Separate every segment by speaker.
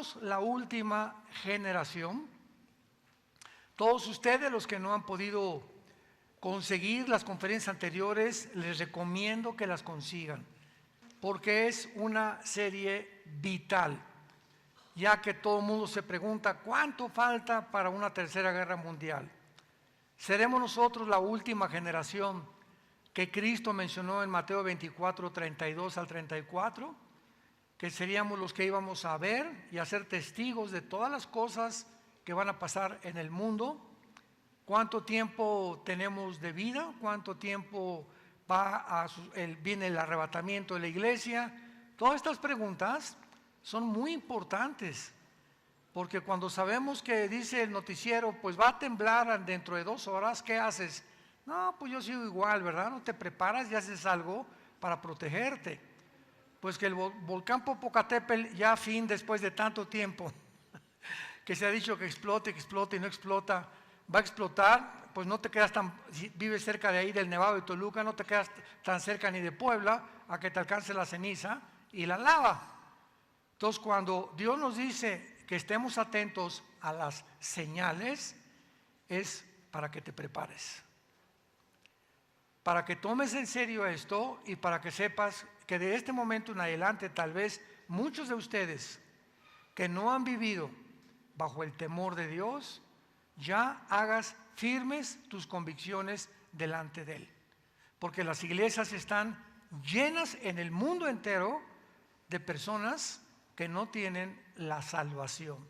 Speaker 1: Somos la última generación. Todos ustedes, los que no han podido conseguir las conferencias anteriores, les recomiendo que las consigan, porque es una serie vital, ya que todo el mundo se pregunta ¿cuánto falta para una tercera guerra mundial? ¿Seremos nosotros la última generación que Cristo mencionó en Mateo 24, 32 al 34? Que seríamos los que íbamos a ver y a ser testigos de todas las cosas que van a pasar en el mundo. ¿Cuánto tiempo tenemos de vida? ¿Cuánto tiempo viene el arrebatamiento de la iglesia? Todas estas preguntas son muy importantes, porque cuando sabemos que dice el noticiero, pues va a temblar dentro de 2 horas, ¿qué haces? No, pues yo sigo igual, ¿verdad? No te preparas y haces algo para protegerte. Pues que el volcán Popocatépetl, ya después de tanto tiempo, que se ha dicho que explote y no explota, va a explotar, pues no te quedas si vives cerca de ahí del Nevado de Toluca, no te quedas tan cerca ni de Puebla, a que te alcance la ceniza y la lava. Entonces, cuando Dios nos dice que estemos atentos a las señales, es para que te prepares, para que tomes en serio esto y para que sepas que de este momento en adelante, tal vez muchos de ustedes que no han vivido bajo el temor de Dios, ya hagas firmes tus convicciones delante de Él. Porque las iglesias están llenas en el mundo entero de personas que no tienen la salvación,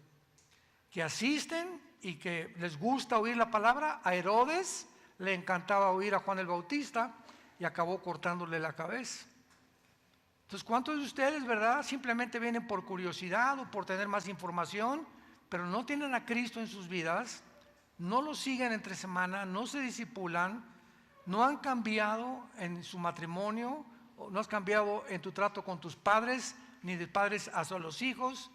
Speaker 1: que asisten y que les gusta oír la palabra. A Herodes le encantaba oír a Juan el Bautista y acabó cortándole la cabeza. Entonces, ¿cuántos de ustedes, verdad, simplemente vienen por curiosidad o por tener más información, pero no tienen a Cristo en sus vidas? No lo siguen entre semana, no se discipulan, no han cambiado en su matrimonio, no has cambiado en tu trato con tus padres, ni de padres hacia los hijos,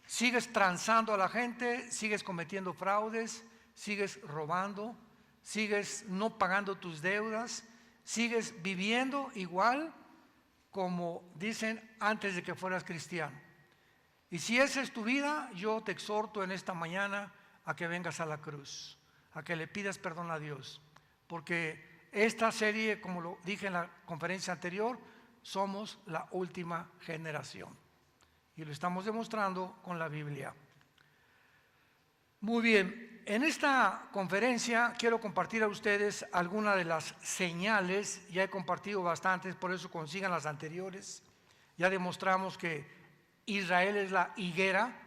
Speaker 1: sigues transando a la gente, sigues cometiendo fraudes, sigues robando, sigues no pagando tus deudas, sigues viviendo igual como dicen antes de que fueras cristiano. Y si esa es tu vida, yo te exhorto en esta mañana a que vengas a la cruz, a que le pidas perdón a Dios, porque esta serie, como lo dije en la conferencia anterior, somos la última generación y lo estamos demostrando con la Biblia. Muy bien, en esta conferencia quiero compartir a ustedes algunas de las señales. Ya he compartido bastantes, por eso consigan las anteriores. Ya demostramos que Israel es la higuera.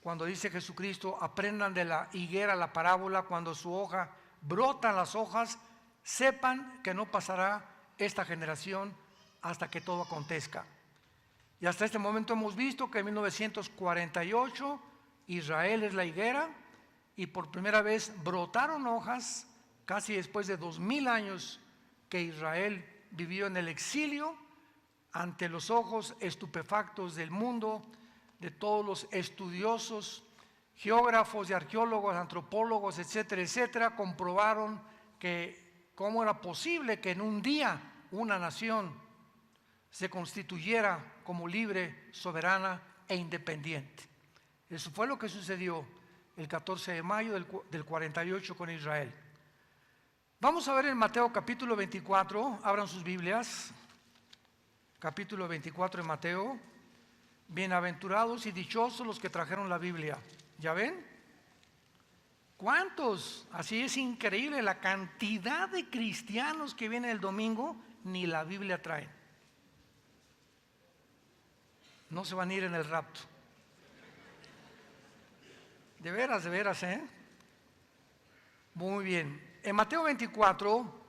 Speaker 1: Cuando dice Jesucristo, aprendan de la higuera la parábola, cuando su hoja brotan las hojas, sepan que no pasará esta generación hasta que todo acontezca. Y hasta este momento hemos visto que en 1948 Israel es la higuera y por primera vez brotaron hojas, casi después de 2000 años que Israel vivió en el exilio, ante los ojos estupefactos del mundo, de todos los estudiosos, geógrafos y arqueólogos, antropólogos, etcétera, etcétera, comprobaron que cómo era posible que en un día una nación se constituyera como libre, soberana e independiente. Eso fue lo que sucedió el 14 de mayo del 48 con Israel. Vamos a ver en Mateo capítulo 24, abran sus Biblias, capítulo 24 de Mateo. Bienaventurados y dichosos los que trajeron la Biblia. ¿Ya ven? ¿Cuántos? Así es increíble la cantidad de cristianos que vienen el domingo, ni la Biblia traen. No se van a ir en el rapto. De veras, ¿eh? Muy bien. En Mateo 24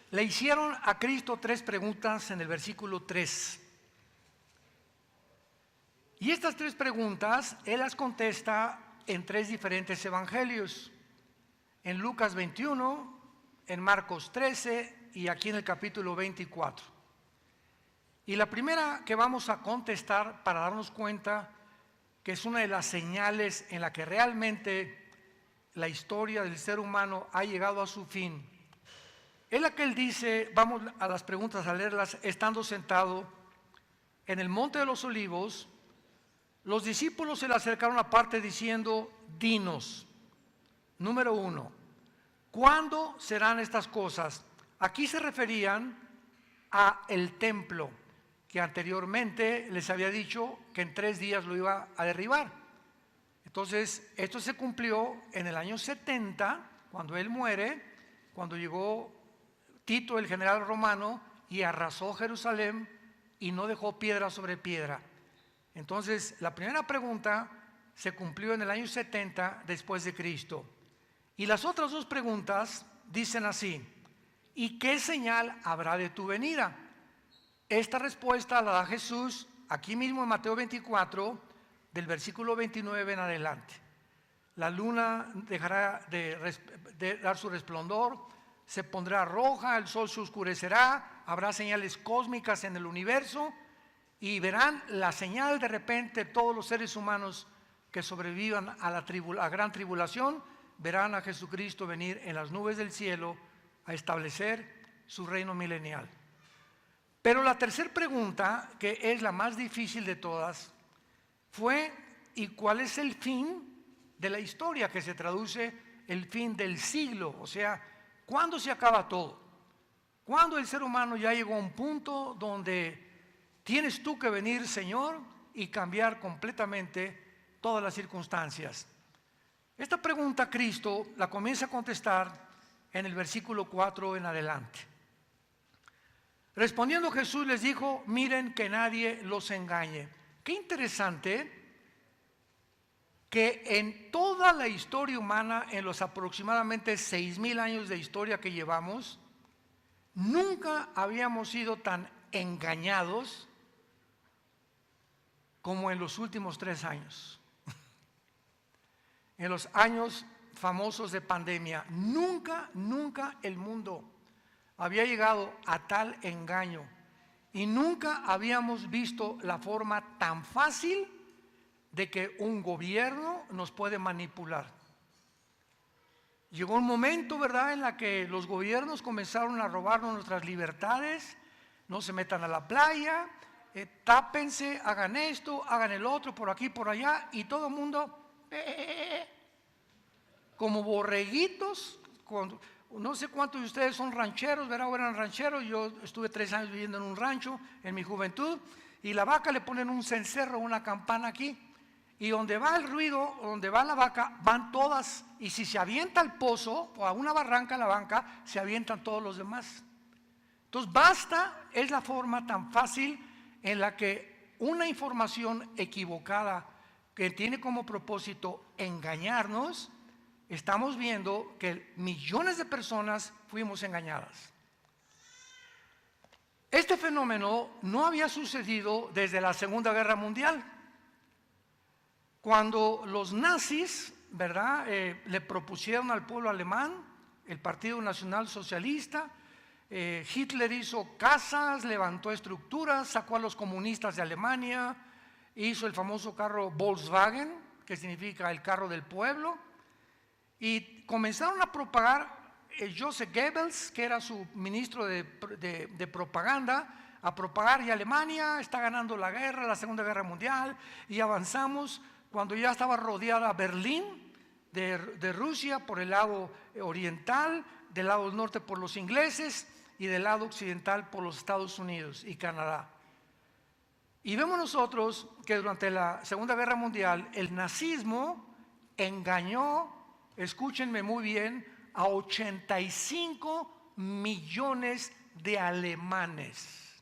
Speaker 1: le hicieron a Cristo 3 preguntas en el versículo 3. Y estas 3 preguntas Él las contesta en 3 diferentes evangelios. En Lucas 21, en Marcos 13 y aquí en el capítulo 24. Y la primera que vamos a contestar para darnos cuenta que es una de las señales en la que realmente la historia del ser humano ha llegado a su fin, es la que Él dice, vamos a las preguntas a leerlas, estando sentado en el Monte de los Olivos, Los discípulos se le acercaron aparte diciendo: dinos, número 1, ¿cuándo serán estas cosas? Aquí se referían a el templo, que anteriormente les había dicho que en 3 días lo iba a derribar. Entonces, esto se cumplió en el año 70, cuando él muere, cuando llegó Tito, el general romano, y arrasó Jerusalén y no dejó piedra sobre piedra. Entonces, la primera pregunta se cumplió en el año 70 después de Cristo. Y las otras 2 preguntas dicen así: ¿y qué señal habrá de tu venida? Esta respuesta la da Jesús aquí mismo en Mateo 24, del versículo 29 en adelante. La luna dejará de dar su resplandor, se pondrá roja, el sol se oscurecerá, habrá señales cósmicas en el universo, y verán la señal de repente. Todos los seres humanos que sobrevivan a la gran tribulación verán a Jesucristo venir en las nubes del cielo a establecer su reino milenial. Pero la tercera pregunta, que es la más difícil de todas, fue: ¿y cuál es el fin de la historia? Que se traduce el fin del siglo, o sea, ¿cuándo se acaba todo? ¿Cuándo el ser humano ya llegó a un punto donde tienes tú que venir, Señor, y cambiar completamente todas las circunstancias? Esta pregunta Cristo la comienza a contestar en el versículo 4 en adelante. Respondiendo Jesús les dijo: miren que nadie los engañe. Qué interesante que en toda la historia humana, en los aproximadamente 6,000 años de historia que llevamos, nunca habíamos sido tan engañados como en los últimos 3 años. En los años famosos de pandemia, nunca el mundo había llegado a tal engaño, y nunca habíamos visto la forma tan fácil de que un gobierno nos puede manipular. Llegó un momento, ¿verdad?, en la que los gobiernos comenzaron a robarnos nuestras libertades. No se metan a la playa, tápense, hagan esto, hagan el otro, por aquí, por allá, y todo el mundo como borreguitos. No sé cuántos de ustedes son rancheros, ¿verdad? O eran rancheros. Yo estuve 3 años viviendo en un rancho en mi juventud, y la vaca le ponen un cencerro, una campana aquí, y donde va el ruido, donde va la vaca, van todas, y si se avienta al pozo o a una barranca la vaca, se avientan todos los demás. Entonces es la forma tan fácil en la que una información equivocada que tiene como propósito engañarnos, estamos viendo que millones de personas fuimos engañadas. Este fenómeno no había sucedido desde la Segunda Guerra Mundial, cuando los nazis, ¿verdad?, le propusieron al pueblo alemán el Partido Nacional Socialista. Hitler hizo casas, levantó estructuras, sacó a los comunistas de Alemania, hizo el famoso carro Volkswagen, que significa el carro del pueblo, y comenzaron a propagar. Joseph Goebbels, que era su ministro de propaganda, a propagar, y Alemania está ganando la guerra, la Segunda Guerra Mundial, y avanzamos cuando ya estaba rodeada Berlín de Rusia por el lado oriental, del lado norte por los ingleses y del lado occidental por los Estados Unidos y Canadá. Y vemos nosotros que durante la Segunda Guerra Mundial el nazismo engañó, escúchenme muy bien, a 85 millones de alemanes.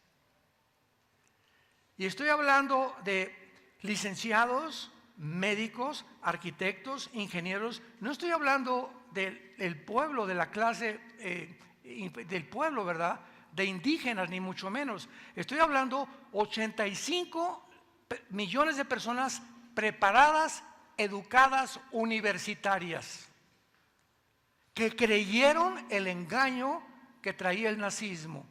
Speaker 1: Y estoy hablando de licenciados, médicos, arquitectos, ingenieros. No estoy hablando del pueblo, de la clase del pueblo, ¿verdad?, de indígenas, ni mucho menos. Estoy hablando 85 millones de personas preparadas, educadas, universitarias, que creyeron el engaño que traía el nazismo.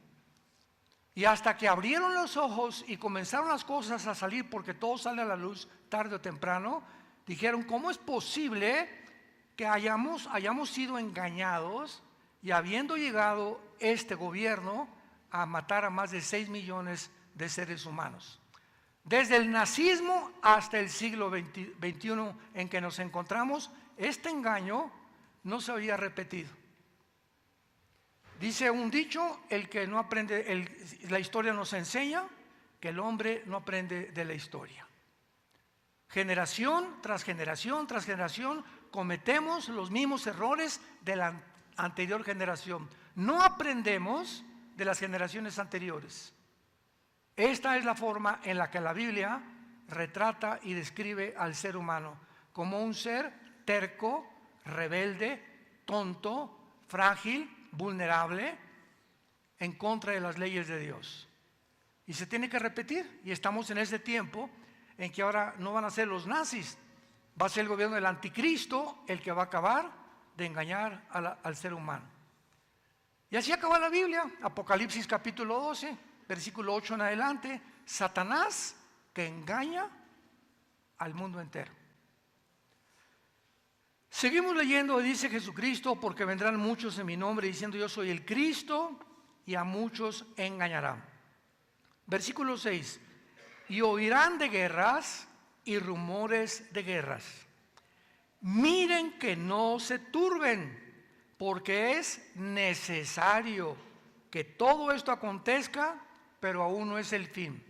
Speaker 1: Y hasta que abrieron los ojos y comenzaron las cosas a salir, porque todo sale a la luz tarde o temprano, dijeron: ¿cómo es posible que hayamos sido engañados, y habiendo llegado este gobierno a matar a más de 6 millones de seres humanos? Desde el nazismo hasta el siglo XXI en que nos encontramos, este engaño no se había repetido. Dice un dicho, el que no aprende, la historia nos enseña que el hombre no aprende de la historia. Generación tras generación tras generación cometemos los mismos errores de la anterior generación. No aprendemos de las generaciones anteriores. Esta es la forma en la que la Biblia retrata y describe al ser humano como un ser terco, rebelde, tonto, frágil, vulnerable, en contra de las leyes de Dios. Y se tiene que repetir, y estamos en ese tiempo en que ahora no van a ser los nazis, va a ser el gobierno del anticristo el que va a acabar de engañar al ser humano. Y así acaba la Biblia, Apocalipsis capítulo 12, versículo 8 en adelante, Satanás que engaña al mundo entero. Seguimos leyendo, dice Jesucristo, porque vendrán muchos en mi nombre diciendo yo soy el Cristo, y a muchos engañarán. Versículo 6, y oirán de guerras y rumores de guerras. Miren que no se turben, porque es necesario que todo esto acontezca, pero aún no es el fin.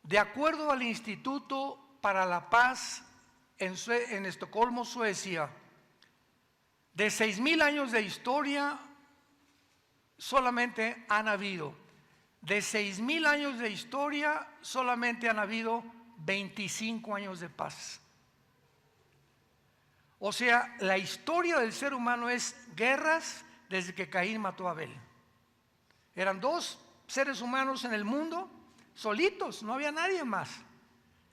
Speaker 1: De acuerdo al Instituto para la Paz en Estocolmo, Suecia, de 6,000 años de historia, solamente han habido, de 6,000 años de historia, solamente han habido 25 años de paz. O sea, la historia del ser humano es guerras desde que Caín mató a Abel. Eran dos seres humanos en el mundo, solitos, no había nadie más.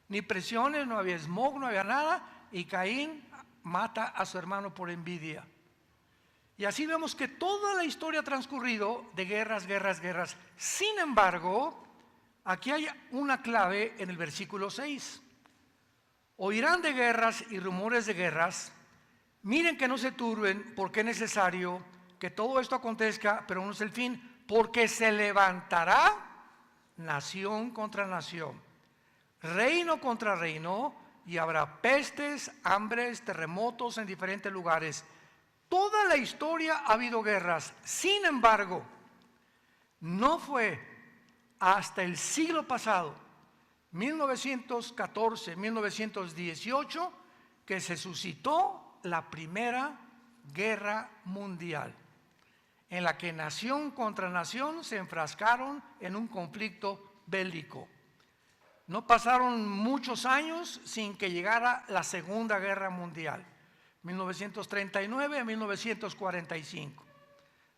Speaker 1: Ni presiones, no había smog, no había nada, y Caín mata a su hermano por envidia. Y así vemos que toda la historia ha transcurrido de guerras, guerras, guerras. Sin embargo, aquí hay una clave en el versículo 6. Oirán de guerras y rumores de guerras. Miren que no se turben, porque es necesario que todo esto acontezca, pero no es el fin, porque se levantará nación contra nación, reino contra reino, y habrá pestes, hambres, terremotos en diferentes lugares. Toda la historia ha habido guerras. Sin embargo, no fue hasta el siglo pasado, 1914, 1918, que se suscitó la primera guerra mundial, en la que nación contra nación se enfrascaron en un conflicto bélico. No pasaron muchos años sin que llegara la Segunda Guerra Mundial, 1939 a 1945,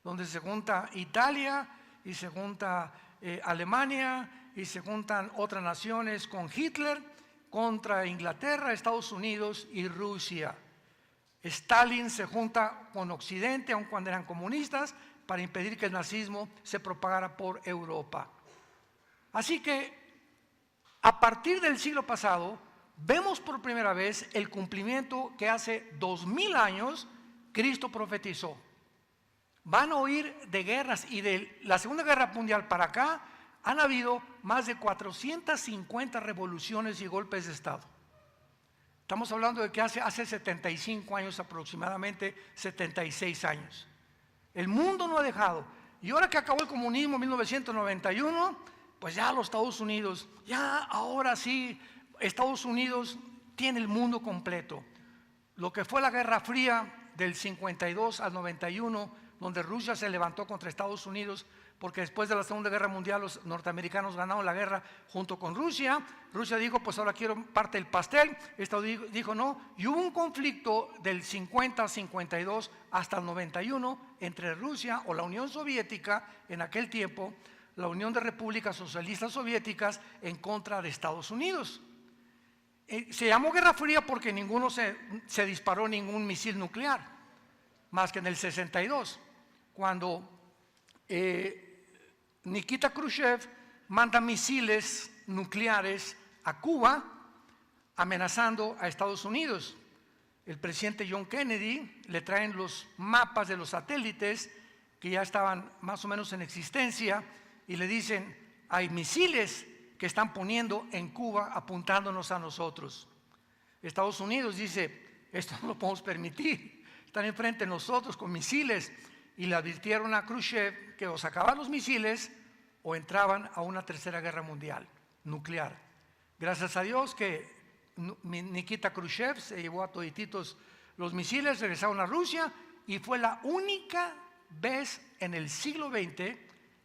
Speaker 1: donde se junta Italia y se junta Alemania y se juntan otras naciones con Hitler contra Inglaterra, Estados Unidos y Rusia. Stalin se junta con Occidente, aun cuando eran comunistas, para impedir que el nazismo se propagara por Europa. Así que a partir del siglo pasado, vemos por primera vez el cumplimiento que hace 2000 años Cristo profetizó. Van a oír de guerras, y de la Segunda Guerra Mundial para acá han habido más de 450 revoluciones y golpes de Estado. Estamos hablando de que hace 75 años aproximadamente, 76 años. El mundo no ha dejado. Y ahora que acabó el comunismo en 1991, pues ya los Estados Unidos, ya ahora sí, Estados Unidos tiene el mundo completo. Lo que fue la Guerra Fría del 52 al 91, donde Rusia se levantó contra Estados Unidos, porque después de la Segunda Guerra Mundial los norteamericanos ganaron la guerra junto con Rusia. Rusia dijo, pues ahora quiero parte del pastel. Estados Unidos dijo no, y hubo un conflicto del 50 52 hasta el 91 entre Rusia o la Unión Soviética, en aquel tiempo, la Unión de Repúblicas Socialistas Soviéticas, en contra de Estados Unidos. Se llamó Guerra Fría porque ninguno se disparó ningún misil nuclear, más que en el 62, cuando Nikita Khrushchev manda misiles nucleares a Cuba, amenazando a Estados Unidos. El presidente John Kennedy le traen los mapas de los satélites que ya estaban más o menos en existencia, y le dicen, hay misiles que están poniendo en Cuba apuntándonos a nosotros. Estados Unidos dice, esto no lo podemos permitir. Están enfrente de nosotros con misiles y le advirtieron a Khrushchev que o sacaban los misiles o entraban a una tercera guerra mundial nuclear. Gracias a Dios que Nikita Khrushchev se llevó a todititos los misiles, regresaron a Rusia y fue la única vez en el siglo XX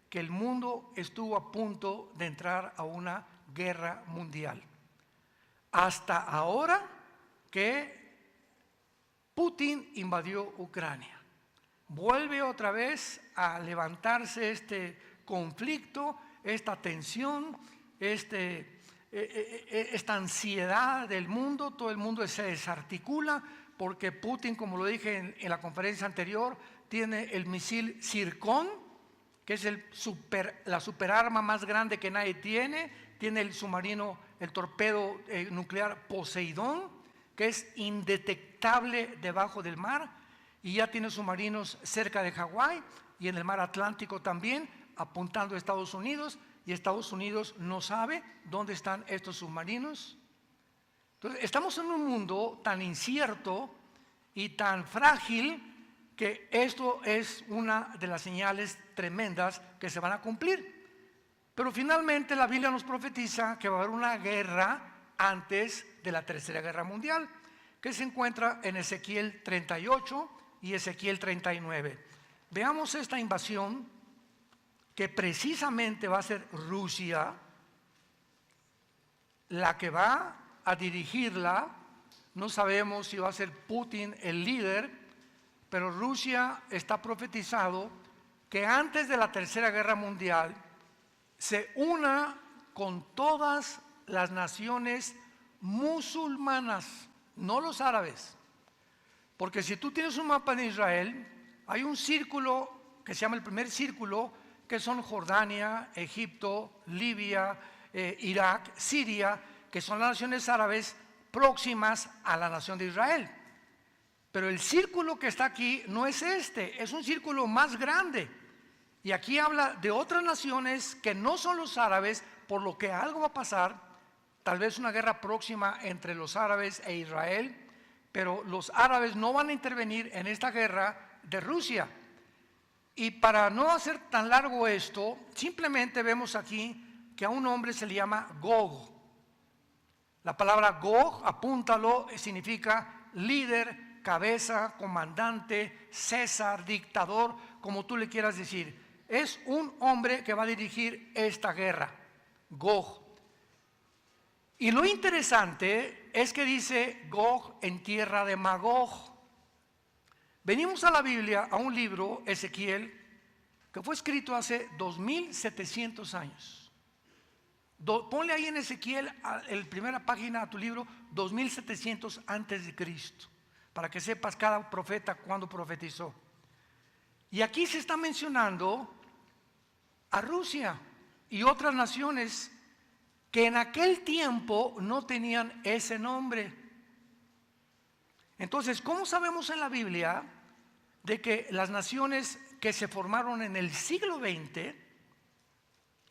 Speaker 1: que el mundo estuvo a punto de entrar a una guerra mundial. Hasta ahora que Putin invadió Ucrania. Vuelve otra vez a levantarse este conflicto, esta tensión, esta ansiedad del mundo. Todo el mundo se desarticula porque Putin, como lo dije en la conferencia anterior, tiene el misil Zircon, que es la superarma más grande que nadie tiene. Tiene el submarino, el torpedo nuclear Poseidón, que es indetectable debajo del mar, y ya tiene submarinos cerca de Hawái y en el mar Atlántico también, apuntando a Estados Unidos, y Estados Unidos no sabe dónde están estos submarinos. Entonces, estamos en un mundo tan incierto y tan frágil que esto es una de las señales tremendas que se van a cumplir. Pero finalmente la Biblia nos profetiza que va a haber una guerra antes de la Tercera Guerra Mundial, que se encuentra en Ezequiel 38 y Ezequiel 39. Veamos esta invasión que precisamente va a ser Rusia la que va a dirigirla. No sabemos si va a ser Putin el líder, pero Rusia está profetizado que antes de la Tercera Guerra Mundial se una con todas las naciones musulmanas, no los árabes. Porque si tú tienes un mapa de Israel, hay un círculo que se llama el primer círculo, que son Jordania, Egipto, Libia, Irak, Siria, que son las naciones árabes próximas a la nación de Israel. Pero el círculo que está aquí no es este, es un círculo más grande. Y aquí habla de otras naciones que no son los árabes, por lo que algo va a pasar, tal vez una guerra próxima entre los árabes e Israel, pero los árabes no van a intervenir en esta guerra de Rusia. Y para no hacer tan largo esto, simplemente vemos aquí que a un hombre se le llama Gog. La palabra Gog, apúntalo, significa líder, cabeza, comandante, César, dictador, como tú le quieras decir. Es un hombre que va a dirigir esta guerra, Gog. Y lo interesante es que dice Gog en tierra de Magog. Venimos a la Biblia, a un libro, Ezequiel, que fue escrito hace 2700 años. Ponle ahí en Ezequiel, en la primera página de tu libro, 2700 antes de Cristo, para que sepas cada profeta cuándo profetizó. Y aquí se está mencionando a Rusia y otras naciones que en aquel tiempo no tenían ese nombre. Entonces, ¿cómo sabemos en la Biblia de que las naciones que se formaron en el siglo XX,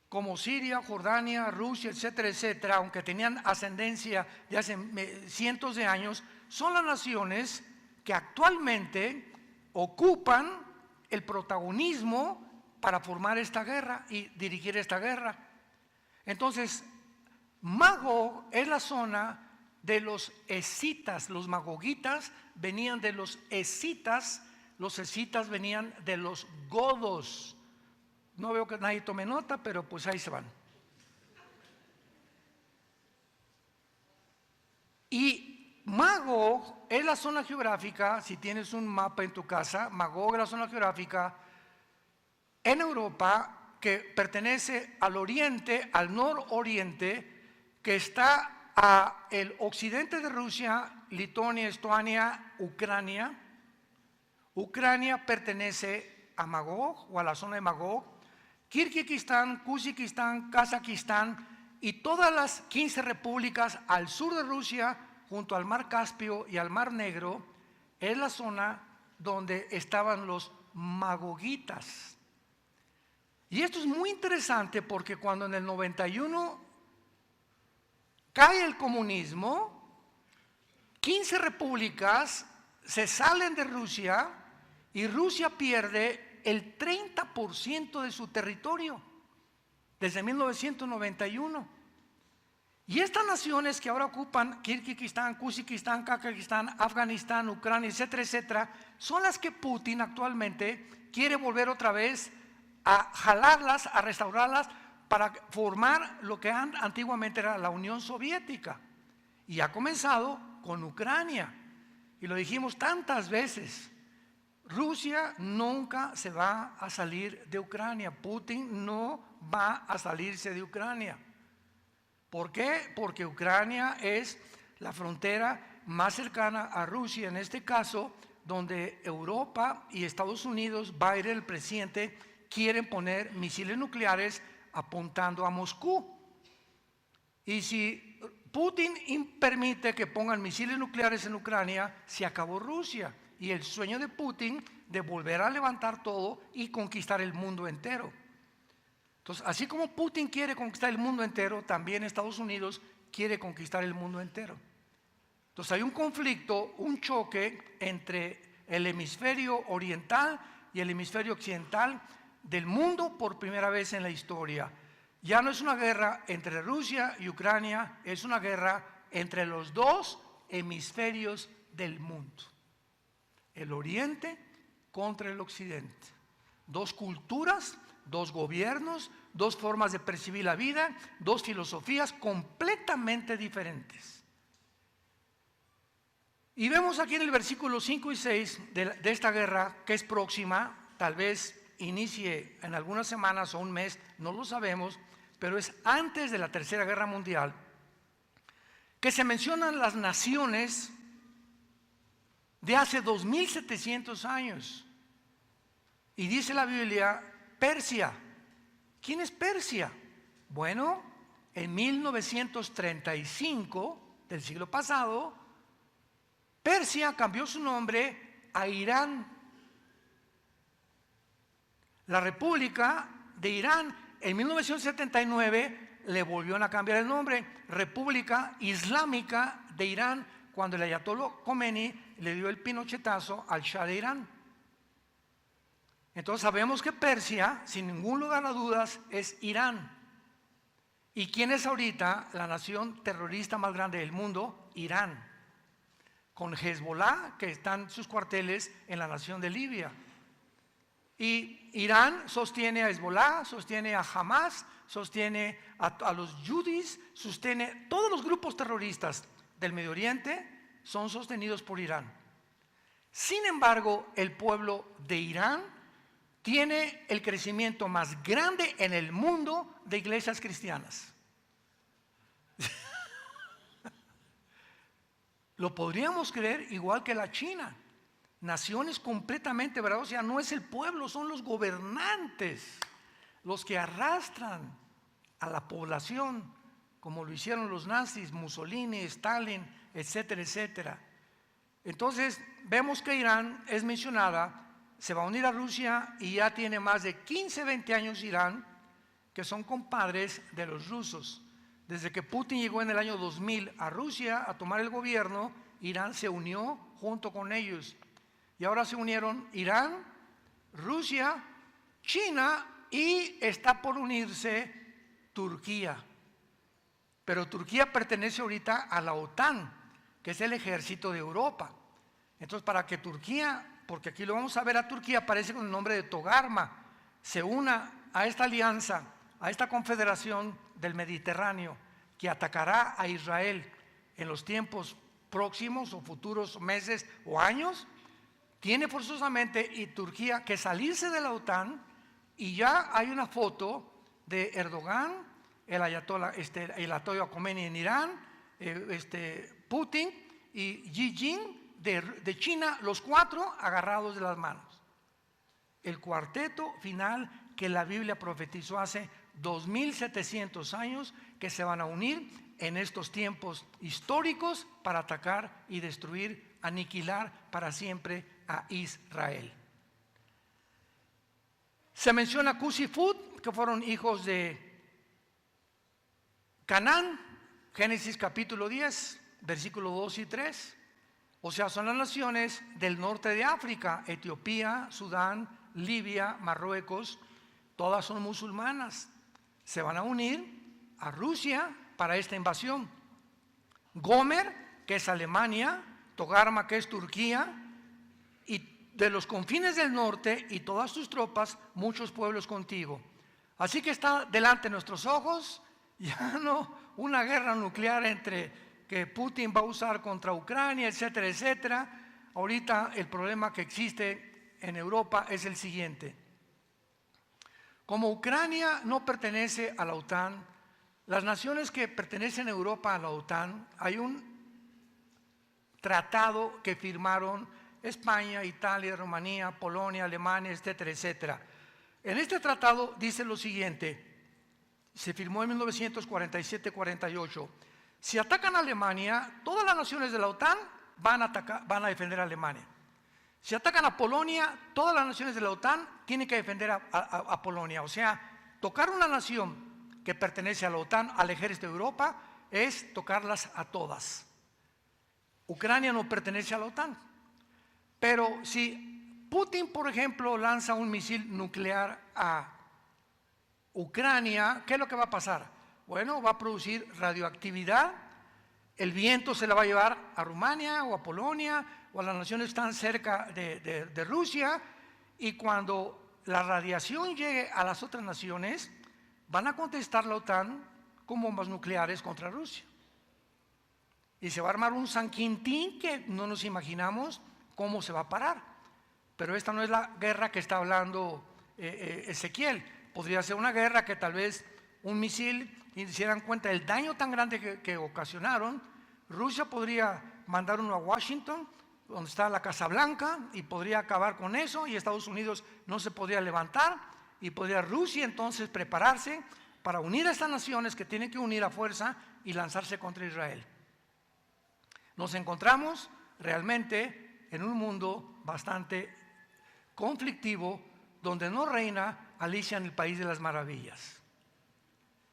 Speaker 1: como Siria, Jordania, Rusia, etcétera, etcétera, aunque tenían ascendencia de hace cientos de años, son las naciones que actualmente ocupan el protagonismo para formar esta guerra y dirigir esta guerra? Entonces, Magog es la zona de los escitas. Los magogitas venían de los escitas venían de los godos. No veo que nadie tome nota, pero pues ahí se van. Y Magog es la zona geográfica, si tienes un mapa en tu casa, Magog es la zona geográfica en Europa que pertenece al oriente, al nororiente, que está al occidente de Rusia, Lituania, Estonia, Ucrania. Ucrania pertenece a Magog o a la zona de Magog. Kirguistán, Kuzikistán, Kazajistán y todas las 15 repúblicas al sur de Rusia, junto al mar Caspio y al mar Negro, es la zona donde estaban los magogitas. Y esto es muy interesante porque cuando en el 91 cae el comunismo, 15 repúblicas se salen de Rusia y Rusia pierde el 30% de su territorio desde 1991. Y estas naciones que ahora ocupan Kirguistán, Kazajistán, Kazajistán, Afganistán, Ucrania, etcétera, etcétera, son las que Putin actualmente quiere volver otra vez a jalarlas, a restaurarlas para formar lo que antiguamente era la Unión Soviética. Y ha comenzado con Ucrania. Y lo dijimos tantas veces, Rusia nunca se va a salir de Ucrania. Putin no va a salirse de Ucrania. ¿Por qué? Porque Ucrania es la frontera más cercana a Rusia, en este caso, donde Europa y Estados Unidos, Biden, el presidente, quieren poner misiles nucleares apuntando a Moscú. Y si Putin permite que pongan misiles nucleares en Ucrania, se acabó Rusia. Y el sueño de Putin de volver a levantar todo y conquistar el mundo entero. Entonces, así como Putin quiere conquistar el mundo entero, también Estados Unidos quiere conquistar el mundo entero. Entonces hay un conflicto, un choque entre el hemisferio oriental y el hemisferio occidental del mundo por primera vez en la historia. Ya no es una guerra entre Rusia y Ucrania, es una guerra entre los dos hemisferios del mundo. El oriente contra el occidente. Dos culturas, dos gobiernos, dos formas de percibir la vida, dos filosofías completamente diferentes. Y vemos aquí en el versículo 5 y 6 de esta guerra que es próxima, tal vez inicie en algunas semanas o un mes, no lo sabemos, pero es antes de la Tercera Guerra Mundial, que se mencionan las naciones de hace 2700 años. Y dice la Biblia, Persia. ¿Quién es Persia? Bueno, en 1935 del siglo pasado, Persia cambió su nombre a Irán. La República de Irán en 1979 le volvieron a cambiar el nombre, República Islámica de Irán, cuando el Ayatollah Khomeini le dio el pinochetazo al Shah de Irán. Entonces sabemos que Persia, sin ningún lugar a dudas, es Irán. ¿Y quién es ahorita la nación terrorista más grande del mundo? Irán. Con Hezbollah, que están sus cuarteles en la nación de Libia. Y Irán sostiene a Hezbollah, sostiene a Hamas, sostiene a los Yudis, sostiene todos los grupos terroristas del Medio Oriente son sostenidos por Irán. Sin embargo, el pueblo de Irán tiene el crecimiento más grande en el mundo de iglesias cristianas. Lo podríamos creer igual que la China. Naciones completamente verdaderas, o sea, no es el pueblo, son los gobernantes los que arrastran a la población, como lo hicieron los nazis, Mussolini, Stalin, etcétera, etcétera. Entonces, vemos que Irán es mencionada, se va a unir a Rusia y ya tiene más de 15, 20 años Irán, que son compadres de los rusos. Desde que Putin llegó en el año 2000 a Rusia a tomar el gobierno, Irán se unió junto con ellos. Y ahora se unieron Irán, Rusia, China y está por unirse Turquía. Pero Turquía pertenece ahorita a la OTAN, que es el ejército de Europa. Entonces, para que Turquía, porque aquí lo vamos a ver a Turquía, aparece con el nombre de Togarma, se una a esta alianza, a esta confederación del Mediterráneo, que atacará a Israel en los tiempos próximos o futuros meses o años, tiene forzosamente y Turquía que salirse de la OTAN. Y ya hay una foto de Erdogan, el ayatollah Khomeini en Irán, Putin y Xi Jinping de China, los cuatro agarrados de las manos. El cuarteto final que la Biblia profetizó hace 2700 años, que se van a unir en estos tiempos históricos para atacar y destruir, aniquilar para siempre a Israel. Se menciona Cus y Fut, que fueron hijos de Canaán. Génesis capítulo 10, versículos 2 y 3. O sea, son las naciones del norte de África: Etiopía, Sudán, Libia, Marruecos. Todas son musulmanas. Se van a unir a Rusia para esta invasión. Gomer, que es Alemania, Togarma, que es Turquía, y de los confines del norte y todas sus tropas, muchos pueblos contigo. Así que está delante de nuestros ojos ya no una guerra nuclear que Putin va a usar contra Ucrania, etcétera, etcétera. Ahorita el problema que existe en Europa es el siguiente: como Ucrania no pertenece a la OTAN, las naciones que pertenecen a Europa a la OTAN, hay un tratado que firmaron España, Italia, Rumanía, Polonia, Alemania, etcétera, etcétera. En este tratado dice lo siguiente: se firmó en 1947-48. Si atacan a Alemania, todas las naciones de la OTAN van a defender a Alemania. Si atacan a Polonia, todas las naciones de la OTAN tienen que defender a Polonia. O sea, tocar una nación que pertenece a la OTAN, al ejército de Europa, es tocarlas a todas. Ucrania no pertenece a la OTAN. Pero si Putin, por ejemplo, lanza un misil nuclear a Ucrania, ¿qué es lo que va a pasar? Bueno, va a producir radioactividad. El viento se la va a llevar a Rumania o a Polonia o a las naciones que están cerca de Rusia, y cuando la radiación llegue a las otras naciones, van a contestar la OTAN con bombas nucleares contra Rusia. Y se va a armar un San Quintín que no nos imaginamos cómo se va a parar. Pero esta no es la guerra que está hablando Ezequiel. Podría ser una guerra que tal vez un misil, y se dan cuenta del daño tan grande que ocasionaron. Rusia podría mandar uno a Washington, donde está la Casa Blanca, y podría acabar con eso, y Estados Unidos no se podría levantar, y podría Rusia entonces prepararse para unir a estas naciones que tienen que unir a fuerza y lanzarse contra Israel. Nos encontramos realmente en un mundo bastante conflictivo, donde no reina Alicia en el País de las Maravillas.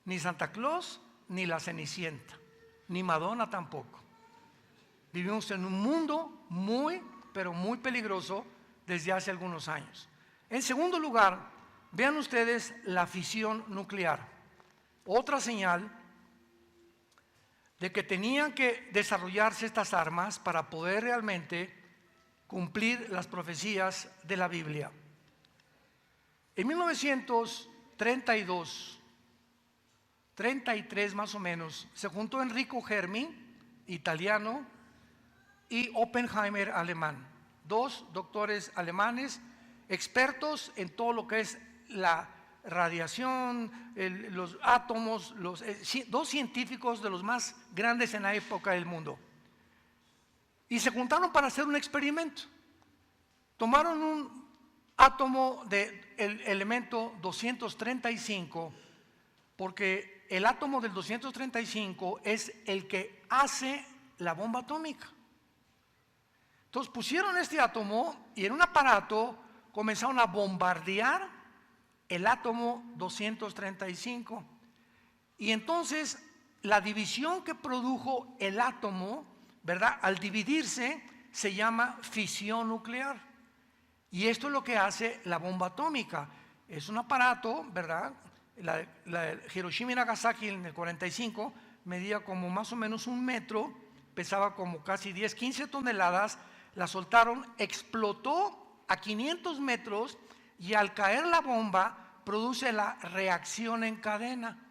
Speaker 1: Ni Santa Claus, ni la Cenicienta, ni Madonna tampoco. Vivimos en un mundo muy, pero muy peligroso desde hace algunos años. En segundo lugar, vean ustedes la fisión nuclear. Otra señal de que tenían que desarrollarse estas armas para poder realmente cumplir las profecías de la Biblia. En 1932, 33 más o menos, se juntó Enrico Fermi, italiano, y Oppenheimer, alemán. Dos doctores alemanes, expertos en todo lo que es la radiación, los átomos, dos científicos de los más grandes en la época del mundo. Y se juntaron para hacer un experimento. Tomaron un átomo del elemento 235, porque el átomo del 235 es el que hace la bomba atómica. Entonces pusieron este átomo y en un aparato comenzaron a bombardear el átomo 235. Y entonces la división que produjo el átomo, ¿verdad?, al dividirse, se llama fisión nuclear. Y esto es lo que hace la bomba atómica. Es un aparato, ¿verdad? La Hiroshima y Nagasaki en el 45 medía como más o menos 1 metro, pesaba como casi 10, 15 toneladas, la soltaron, explotó a 500 metros y al caer la bomba produce la reacción en cadena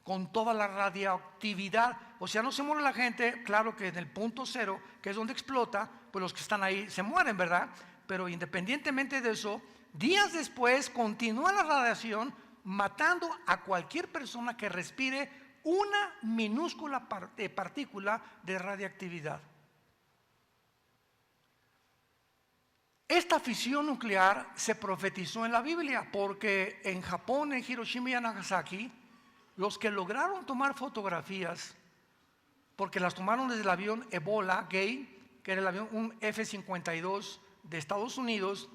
Speaker 1: con toda la radioactividad. O sea, no se muere la gente, claro que en el punto cero, que es donde explota, pues los que están ahí se mueren, ¿verdad? Pero independientemente de eso, días después continúa la radiación matando a cualquier persona que respire una minúscula partícula de radiactividad. Esta fisión nuclear se profetizó en la Biblia, porque en Japón, en Hiroshima y Nagasaki, los que lograron tomar fotografías, porque las tomaron desde el avión Ebola Gay, que era el avión un F-52 de Estados Unidos,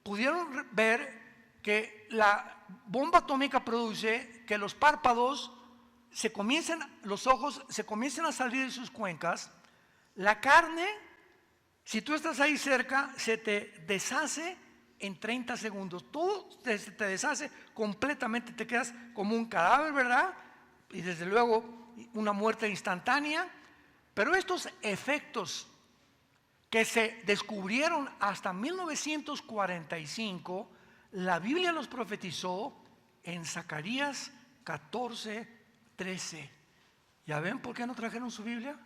Speaker 1: pudieron ver que la bomba atómica produce que los párpados los ojos se comienzan a salir de sus cuencas, la carne, si tú estás ahí cerca, se te deshace en 30 segundos. Todo te deshace completamente, te quedas como un cadáver, ¿verdad? Y desde luego una muerte instantánea. Pero estos efectos que se descubrieron hasta 1945, la Biblia los profetizó en Zacarías 14:13. ¿Ya ven por qué no trajeron su Biblia?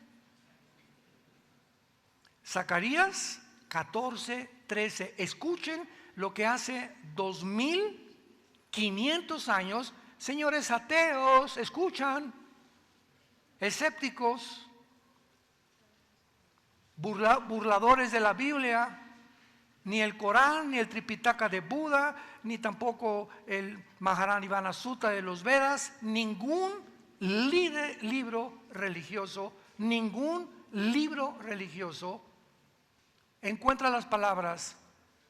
Speaker 1: Zacarías 14:13. Escuchen lo que hace 2500 años, señores ateos, escuchan, escépticos, burladores de la Biblia. Ni el Corán, ni el Tripitaka de Buda, ni tampoco el Maharanivana Sutta de los Vedas, ningún libro religioso encuentra las palabras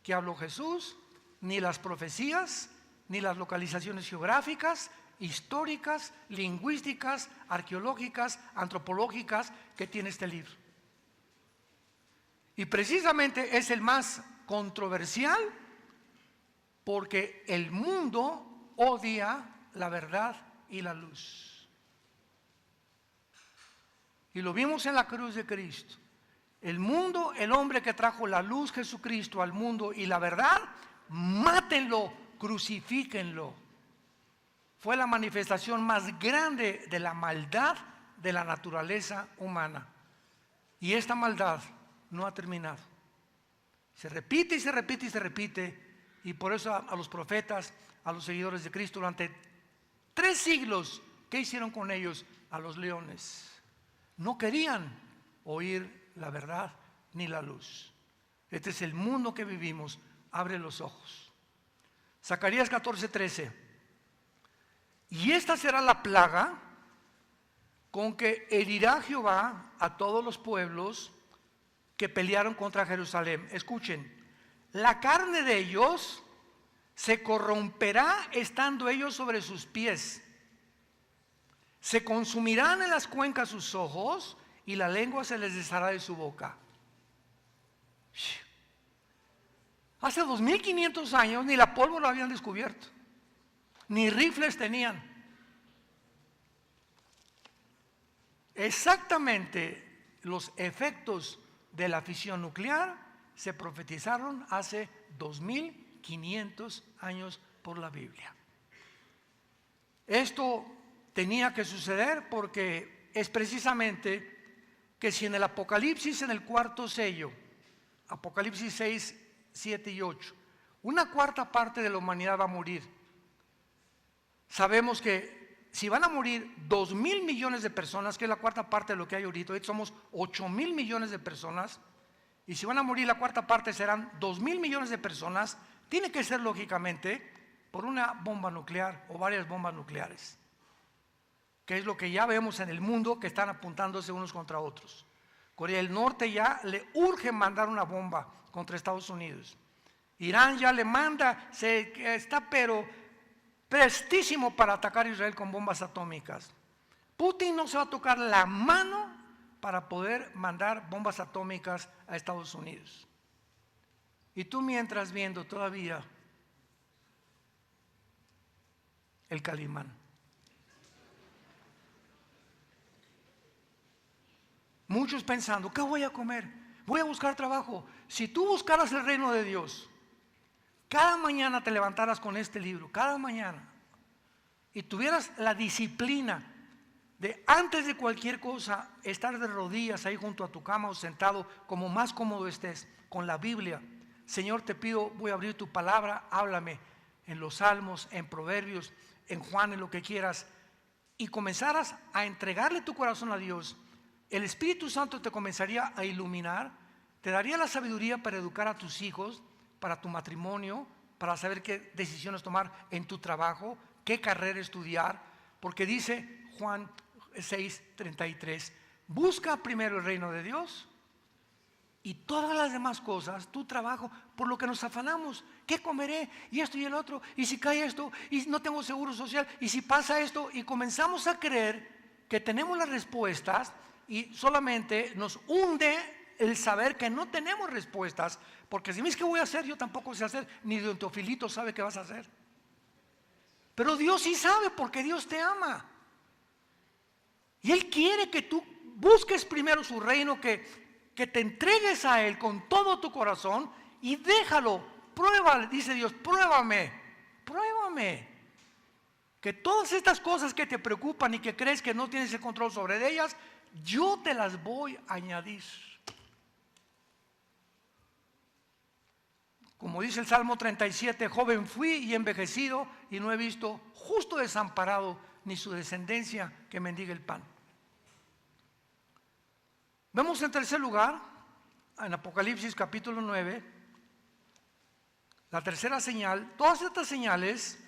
Speaker 1: que habló Jesús, ni las profecías, ni las localizaciones geográficas, históricas, lingüísticas, arqueológicas, antropológicas que tiene este libro. Y precisamente es el más controversial porque el mundo odia la verdad y la luz. Y lo vimos en la cruz de Cristo. El mundo, el hombre que trajo la luz, Jesucristo, al mundo y la verdad, mátenlo, crucifíquenlo. Fue la manifestación más grande de la maldad de la naturaleza humana. Y esta maldad no ha terminado. Se repite y se repite y se repite. Y por eso a los profetas, a los seguidores de Cristo, durante 3 siglos, ¿qué hicieron con ellos? A los leones. No querían oír la verdad ni la luz. Este es el mundo que vivimos. Abre los ojos. Zacarías 14:13. Y esta será la plaga con que herirá Jehová a todos los pueblos que pelearon contra Jerusalén. Escuchen, la carne de ellos se corromperá estando ellos sobre sus pies. Se consumirán en las cuencas sus ojos y la lengua se les deshará de su boca. Hace 2500 años ni la pólvora habían descubierto, ni rifles tenían. Exactamente los efectos de la fisión nuclear se profetizaron hace 2500 años por la Biblia. Esto tenía que suceder porque es precisamente que si en el Apocalipsis, en el 4.º sello, Apocalipsis 6, 7 y 8, una cuarta parte de la humanidad va a morir. Sabemos que si van a morir 2.000 millones de personas, que es la cuarta parte de lo que hay ahorita, somos 8.000 millones de personas, y si van a morir la cuarta parte serán 2.000 millones de personas, tiene que ser lógicamente por una bomba nuclear o varias bombas nucleares, que es lo que ya vemos en el mundo, que están apuntándose unos contra otros. Corea del Norte ya le urge mandar una bomba contra Estados Unidos. Irán ya le manda, está pero prestísimo para atacar a Israel con bombas atómicas. Putin no se va a tocar la mano para poder mandar bombas atómicas a Estados Unidos. Y tú mientras viendo todavía el Calimán. Muchos pensando, ¿qué voy a comer? Voy a buscar trabajo. Si tú buscaras el reino de Dios, cada mañana te levantaras con este libro, cada mañana, y tuvieras la disciplina de antes de cualquier cosa estar de rodillas ahí junto a tu cama o sentado como más cómodo estés con la Biblia. Señor, te pido, voy a abrir tu palabra, háblame en los Salmos, en Proverbios, en Juan, en lo que quieras, y comenzaras a entregarle tu corazón a Dios. El Espíritu Santo te comenzaría a iluminar, te daría la sabiduría para educar a tus hijos, para tu matrimonio, para saber qué decisiones tomar en tu trabajo, qué carrera estudiar, porque dice Juan 6:33, busca primero el reino de Dios Y todas las demás cosas, tu trabajo, por lo que nos afanamos, ¿qué comeré? Y esto y el otro, y si cae esto, y no tengo seguro social, y si pasa esto, y comenzamos a creer que tenemos las respuestas y solamente nos hunde el saber que no tenemos respuestas, porque si me dices qué voy a hacer, yo tampoco sé hacer, ni don Teofilito sabe qué vas a hacer. Pero Dios sí sabe, porque Dios te ama. Y Él quiere que tú busques primero su reino, que te entregues a Él con todo tu corazón y déjalo, pruébale, dice Dios, pruébame, que todas estas cosas que te preocupan y que crees que no tienes el control sobre ellas, yo te las voy a añadir. Como dice el Salmo 37, joven fui y envejecido y no he visto justo desamparado ni su descendencia que mendigue el pan. Vemos en tercer lugar, en Apocalipsis capítulo 9, la tercera señal. Todas estas señales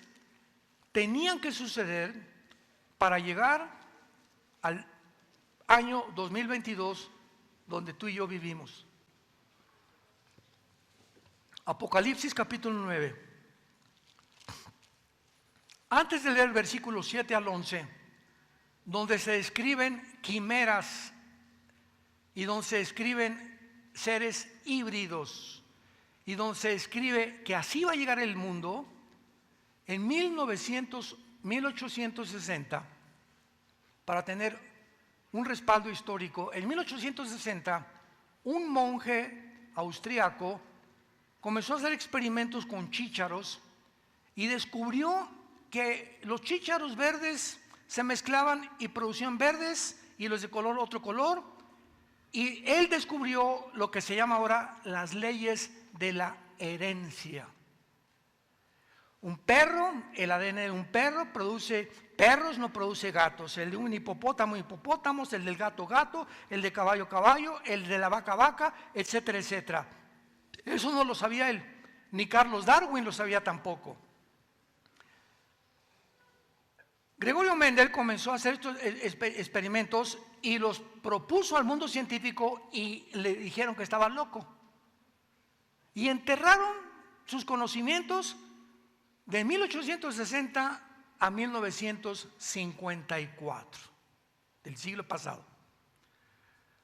Speaker 1: tenían que suceder para llegar al año 2022 donde tú y yo vivimos. Apocalipsis capítulo 9. Antes de leer el versículo 7 al 11, donde se describen quimeras y donde se escriben seres híbridos y donde se escribe que así va a llegar el mundo, en 1860, para tener un respaldo histórico, en 1860 un monje austriaco comenzó a hacer experimentos con chícharos y descubrió que los chícharos verdes se mezclaban y producían verdes y los de color otro color. Y él descubrió lo que se llama ahora las leyes de la herencia. Un perro, el ADN de un perro produce perros, no produce gatos. El de un hipopótamo, hipopótamos, el del gato, gato, el de caballo, caballo, el de la vaca, vaca, etcétera, etcétera. Eso no lo sabía él, ni Carlos Darwin lo sabía tampoco. Gregorio Mendel comenzó a hacer estos experimentos y los propuso al mundo científico y le dijeron que estaba loco. Y enterraron sus conocimientos de 1860 a 1954, del siglo pasado.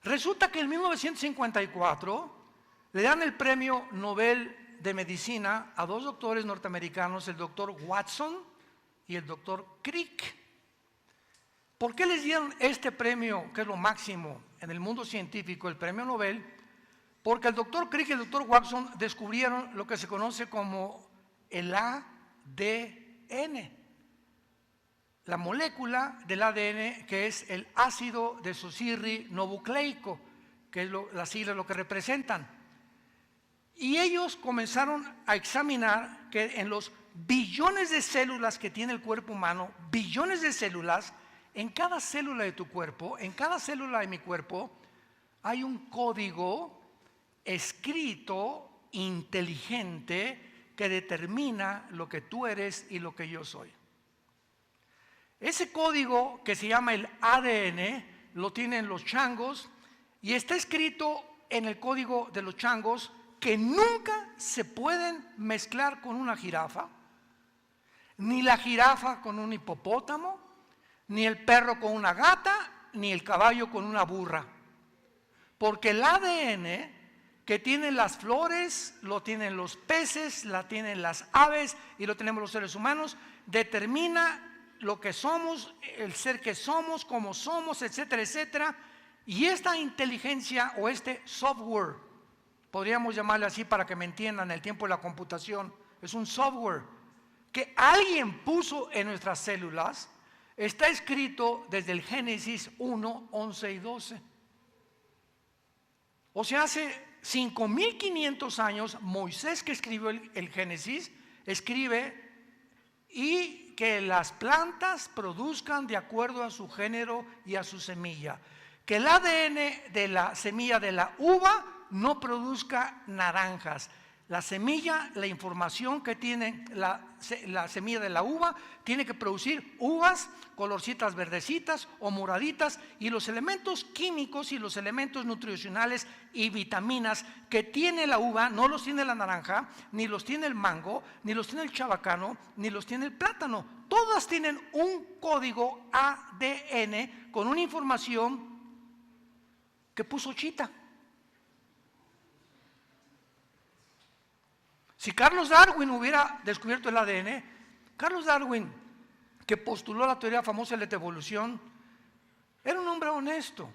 Speaker 1: Resulta que en 1954 le dan el premio Nobel de Medicina a dos doctores norteamericanos, el doctor Watson y el doctor Crick. ¿Por qué les dieron este premio, que es lo máximo en el mundo científico, el premio Nobel? Porque el doctor Crick y el doctor Watson descubrieron lo que se conoce como el ADN, la molécula del ADN, que es el ácido desoxirribonucleico, que es las siglas lo que representan. Y ellos comenzaron a examinar que en los billones de células que tiene el cuerpo humano, billones de células, en cada célula de tu cuerpo, en cada célula de mi cuerpo, hay un código escrito, inteligente, que determina lo que tú eres y lo que yo soy. Ese código que se llama el ADN, lo tienen los changos y está escrito en el código de los changos que nunca se pueden mezclar con una jirafa, ni la jirafa con un hipopótamo, ni el perro con una gata, ni el caballo con una burra. Porque el ADN que tienen las flores, lo tienen los peces, la tienen las aves y lo tenemos los seres humanos, determina lo que somos, el ser que somos, cómo somos, etcétera, etcétera. Y esta inteligencia o este software, podríamos llamarle así para que me entiendan, el tiempo de la computación, es un software que alguien puso en nuestras células, está escrito desde el Génesis 1, 11 y 12. O sea, hace 5.500 años, Moisés, que escribió el Génesis, escribe y que las plantas produzcan de acuerdo a su género y a su semilla. Que el ADN de la semilla de la uva no produzca naranjas. La semilla, la información que tiene la semilla de la uva, tiene que producir uvas, colorcitas verdecitas o moraditas, y los elementos químicos y los elementos nutricionales y vitaminas que tiene la uva no los tiene la naranja, ni los tiene el mango, ni los tiene el chabacano, ni los tiene el plátano. Todas tienen un código ADN con una información que puso Chita. Si Carlos Darwin hubiera descubierto el ADN, Carlos Darwin, que postuló la teoría famosa de la evolución, era un hombre honesto.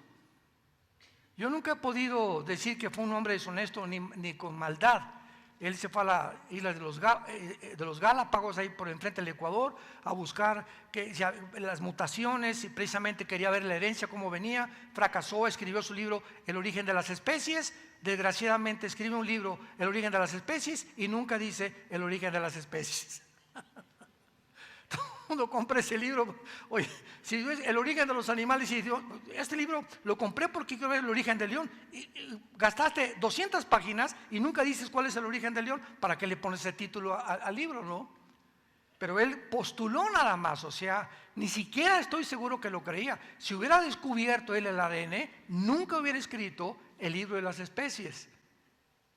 Speaker 1: Yo nunca he podido decir que fue un hombre deshonesto ni con maldad. Él se fue a la isla de los Galápagos, ahí por enfrente del Ecuador, a buscar las mutaciones, y precisamente quería ver la herencia, cómo venía. Fracasó, escribió su libro El origen de las especies. Desgraciadamente escribe un libro, El origen de las especies, y nunca dice el origen de las especies. Todo el mundo compra ese libro. Oye, si es el origen de los animales, y digo, este libro lo compré porque quiero ver el origen del león, y gastaste 200 páginas y nunca dices cuál es el origen del león. ¿Para qué le pones ese título al libro, no? Pero él postuló nada más, o sea, ni siquiera estoy seguro que lo creía. Si hubiera descubierto él el ADN, nunca hubiera escrito el libro de las especies,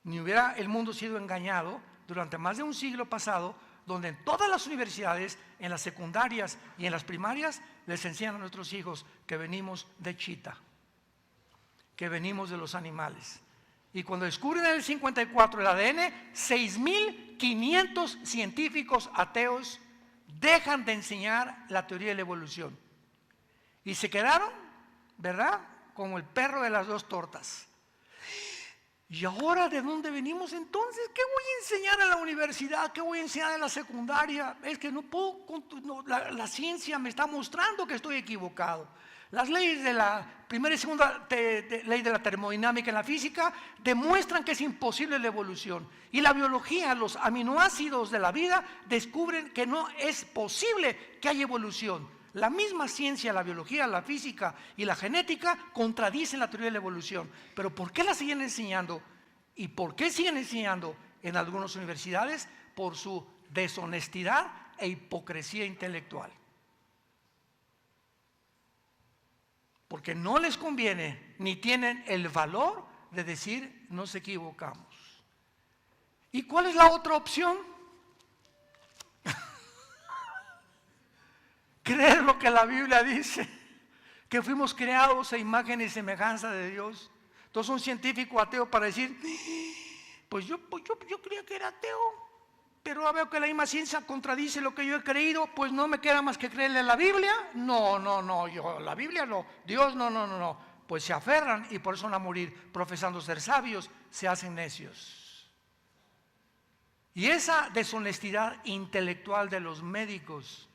Speaker 1: ni hubiera el mundo sido engañado durante más de un siglo pasado, donde en todas las universidades, en las secundarias y en las primarias, les enseñan a nuestros hijos que venimos de Chita, que venimos de los animales. Y cuando descubren en el 54 el ADN, 6.500 científicos ateos dejan de enseñar la teoría de la evolución. Y se quedaron, ¿verdad?, como el perro de las dos tortas. ¿Y ahora de dónde venimos entonces? ¿Qué voy a enseñar en la universidad? ¿Qué voy a enseñar en la secundaria? Es que no puedo, la ciencia me está mostrando que estoy equivocado. Las leyes de la primera y segunda ley de la termodinámica en la física demuestran que es imposible la evolución. Y la biología, los aminoácidos de la vida, descubren que no es posible que haya evolución. La misma ciencia, la biología, la física y la genética contradicen la teoría de la evolución. Pero ¿por qué la siguen enseñando? ¿Y por qué siguen enseñando en algunas universidades? Por su deshonestidad e hipocresía intelectual. Porque no les conviene, ni tienen el valor de decir nos equivocamos. ¿Y cuál es la otra opción? Creer lo que la Biblia dice, que fuimos creados a imagen y semejanza de Dios. Entonces un científico ateo para decir, pues yo creía que era ateo, pero ahora veo que la misma ciencia contradice lo que yo he creído, pues no me queda más que creerle a la Biblia. No, yo la Biblia no, Dios no. Pues se aferran y por eso van a morir profesando ser sabios, se hacen necios. Y esa deshonestidad intelectual de los médicos,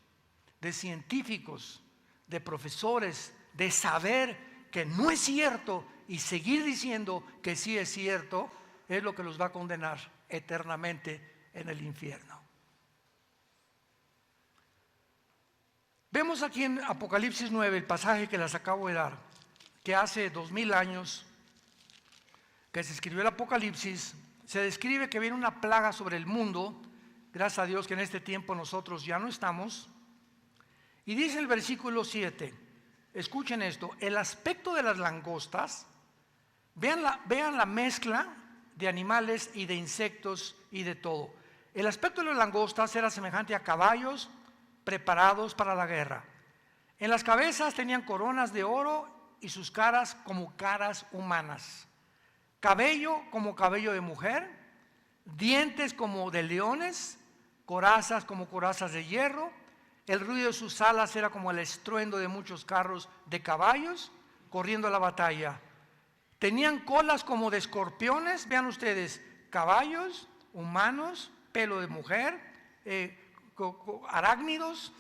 Speaker 1: de científicos, de profesores, de saber que no es cierto y seguir diciendo que sí es cierto, es lo que los va a condenar eternamente en el infierno. Vemos aquí en Apocalipsis 9, el pasaje que les acabo de dar, que hace 2000 años que se escribió el Apocalipsis, se describe que viene una plaga sobre el mundo. Gracias a Dios que en este tiempo nosotros ya no estamos. Y dice el versículo 7, escuchen esto, el aspecto de las langostas, vean la mezcla de animales y de insectos y de todo. El aspecto de las langostas era semejante a caballos preparados para la guerra. En las cabezas tenían coronas de oro y sus caras como caras humanas. Cabello como cabello de mujer, dientes como de leones, corazas como corazas de hierro. El ruido de sus alas era como el estruendo de muchos carros de caballos corriendo a la batalla. Tenían colas como de escorpiones, vean ustedes, caballos, humanos, pelo de mujer, arácnidos,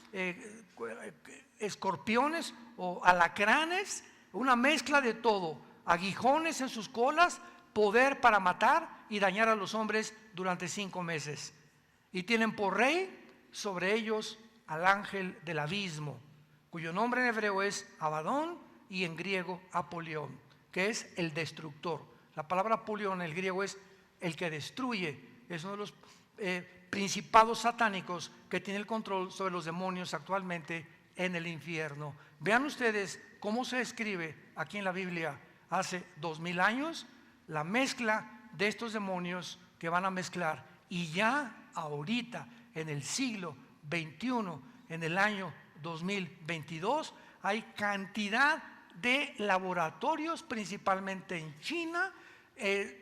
Speaker 1: escorpiones o alacranes, una mezcla de todo, aguijones en sus colas, poder para matar y dañar a los hombres durante 5 meses. Y tienen por rey sobre ellos al ángel del abismo, cuyo nombre en hebreo es Abadón y en griego Apolión, que es el destructor. La palabra Apolión en el griego es el que destruye, es uno de los principados satánicos que tiene el control sobre los demonios actualmente en el infierno. Vean ustedes cómo se escribe aquí en la Biblia hace 2000 años la mezcla de estos demonios que van a mezclar. Y ya ahorita, en el siglo XXI, en el año 2022, hay cantidad de laboratorios, principalmente en China,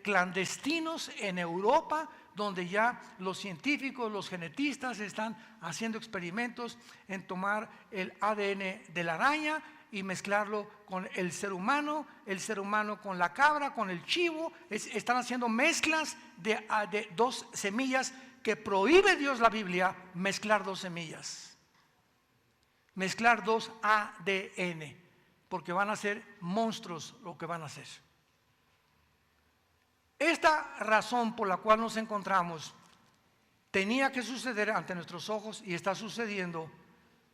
Speaker 1: clandestinos en Europa, donde ya los científicos, los genetistas están haciendo experimentos en tomar el ADN de la araña y mezclarlo con el ser humano con la cabra, con el chivo. Están haciendo mezclas de dos semillas que prohíbe Dios, la Biblia, mezclar dos semillas, mezclar dos ADN, porque van a ser monstruos lo que van a hacer. Esta razón por la cual nos encontramos tenía que suceder ante nuestros ojos y está sucediendo,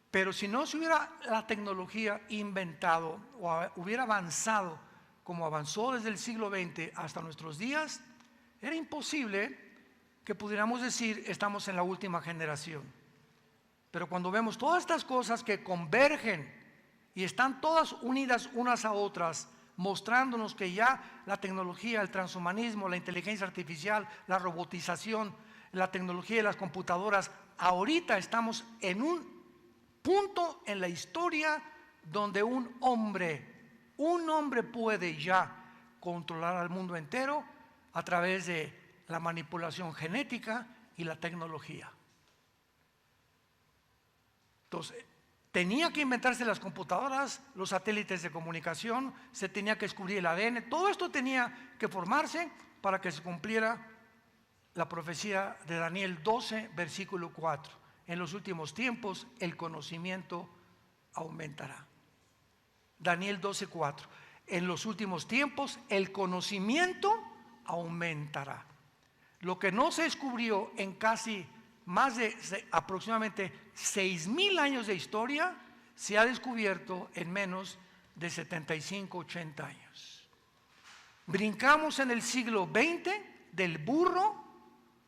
Speaker 1: pero si no se hubiera la tecnología inventado o hubiera avanzado como avanzó desde el siglo XX hasta nuestros días, era imposible que pudiéramos decir estamos en la última generación. Pero cuando vemos todas estas cosas que convergen y están todas unidas unas a otras, mostrándonos que ya la tecnología, el transhumanismo, la inteligencia artificial, la robotización, la tecnología de las computadoras, ahorita estamos en un punto en la historia donde un hombre puede ya controlar al mundo entero a través de la manipulación genética y la tecnología. Entonces, tenía que inventarse las computadoras, los satélites de comunicación, se tenía que descubrir el ADN, todo esto tenía que formarse para que se cumpliera la profecía de Daniel 12, versículo 4. En los últimos tiempos el conocimiento aumentará. Daniel 12, 4. En los últimos tiempos el conocimiento aumentará. Lo que no se descubrió en casi más de aproximadamente 6,000 años de historia, se ha descubierto en menos de 75, 80 años. Brincamos en el siglo XX del burro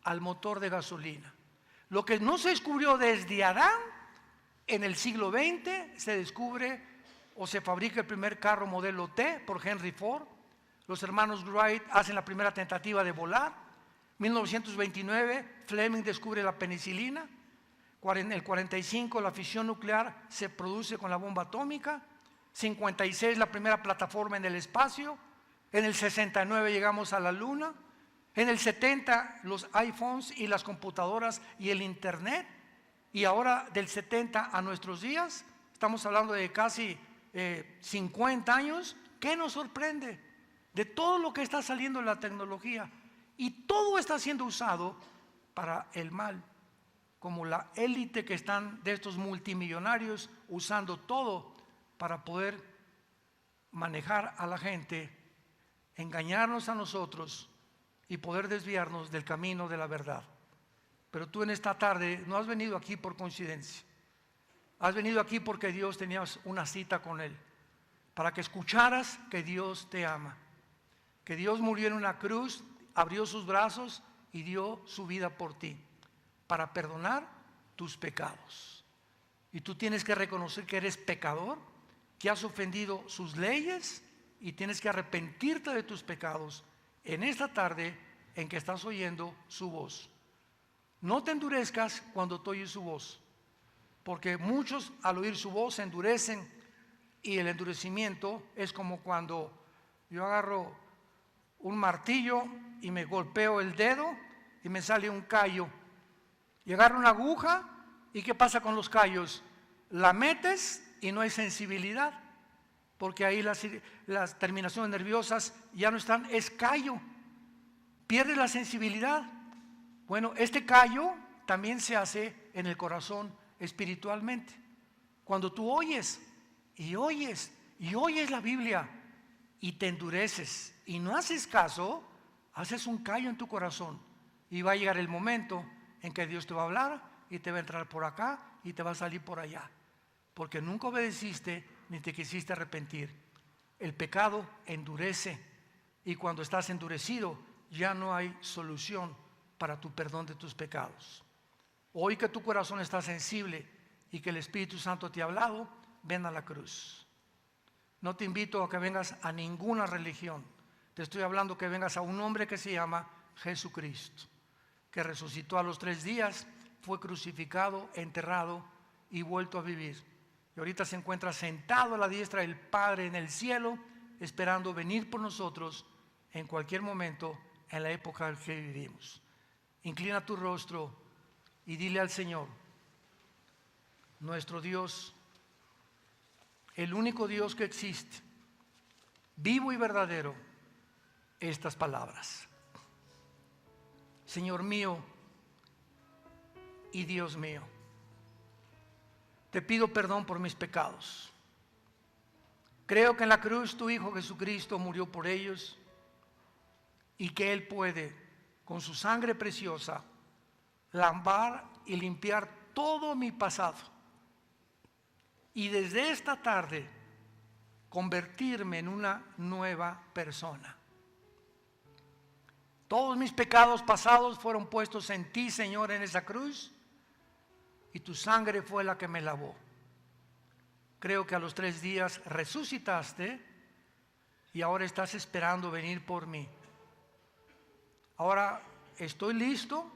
Speaker 1: al motor de gasolina. Lo que no se descubrió desde Adán, en el siglo XX se descubre o se fabrica el primer carro modelo T por Henry Ford. Los hermanos Wright hacen la primera tentativa de volar. 1929, Fleming descubre la penicilina. En el 45, la fisión nuclear se produce con la bomba atómica. 56, la primera plataforma en el espacio. En el 69 llegamos a la luna. En el 70, los iPhones y las computadoras y el internet. Y ahora del 70 a nuestros días, estamos hablando de casi 50 años. ¿Qué nos sorprende? De todo lo que está saliendo en la tecnología. Y todo está siendo usado para el mal, como la élite que están de estos multimillonarios usando todo para poder manejar a la gente, engañarnos a nosotros y poder desviarnos del camino de la verdad. Pero tú en esta tarde no has venido aquí por coincidencia. Has venido aquí porque Dios tenía una cita con Él, para que escucharas que Dios te ama, que Dios murió en una cruz, abrió sus brazos y dio su vida por ti, para perdonar tus pecados. Y tú tienes que reconocer que eres pecador, que has ofendido sus leyes y tienes que arrepentirte de tus pecados en esta tarde en que estás oyendo su voz. No te endurezcas cuando tú oyes su voz, porque muchos al oír su voz se endurecen, y el endurecimiento es como cuando yo agarro un martillo y me golpeo el dedo y me sale un callo, y agarro una aguja y ¿qué pasa con los callos? La metes y no hay sensibilidad, porque ahí las terminaciones nerviosas ya no están, es callo, pierde la sensibilidad. Bueno, este callo también se hace en el corazón espiritualmente. Cuando tú oyes y oyes y oyes la Biblia y te endureces y no haces caso, haces un callo en tu corazón, y va a llegar el momento en que Dios te va a hablar y te va a entrar por acá y te va a salir por allá, porque nunca obedeciste ni te quisiste arrepentir. El pecado endurece, y cuando estás endurecido ya no hay solución. para tu perdón de tus pecados. Hoy que tu corazón está sensible y que el Espíritu Santo te ha hablado, ven a la cruz. No te invito a que vengas a ninguna religión. Te estoy hablando que vengas a un hombre que se llama Jesucristo, que resucitó a los 3 días, fue crucificado, enterrado y vuelto a vivir. Y ahorita se encuentra sentado a la diestra del Padre en el cielo, esperando venir por nosotros en cualquier momento en la época en que vivimos. Inclina tu rostro y dile al Señor, nuestro Dios, el único Dios que existe, vivo y verdadero, estas palabras. Señor mío y Dios mío, te pido perdón por mis pecados. Creo que en la cruz tu Hijo Jesucristo murió por ellos y que Él puede, con su sangre preciosa, lavar y limpiar todo mi pasado. Y desde esta tarde, convertirme en una nueva persona. Todos mis pecados pasados fueron puestos en ti, Señor, en esa cruz, y tu sangre fue la que me lavó. Creo que a los 3 días resucitaste y ahora estás esperando venir por mí. Ahora estoy listo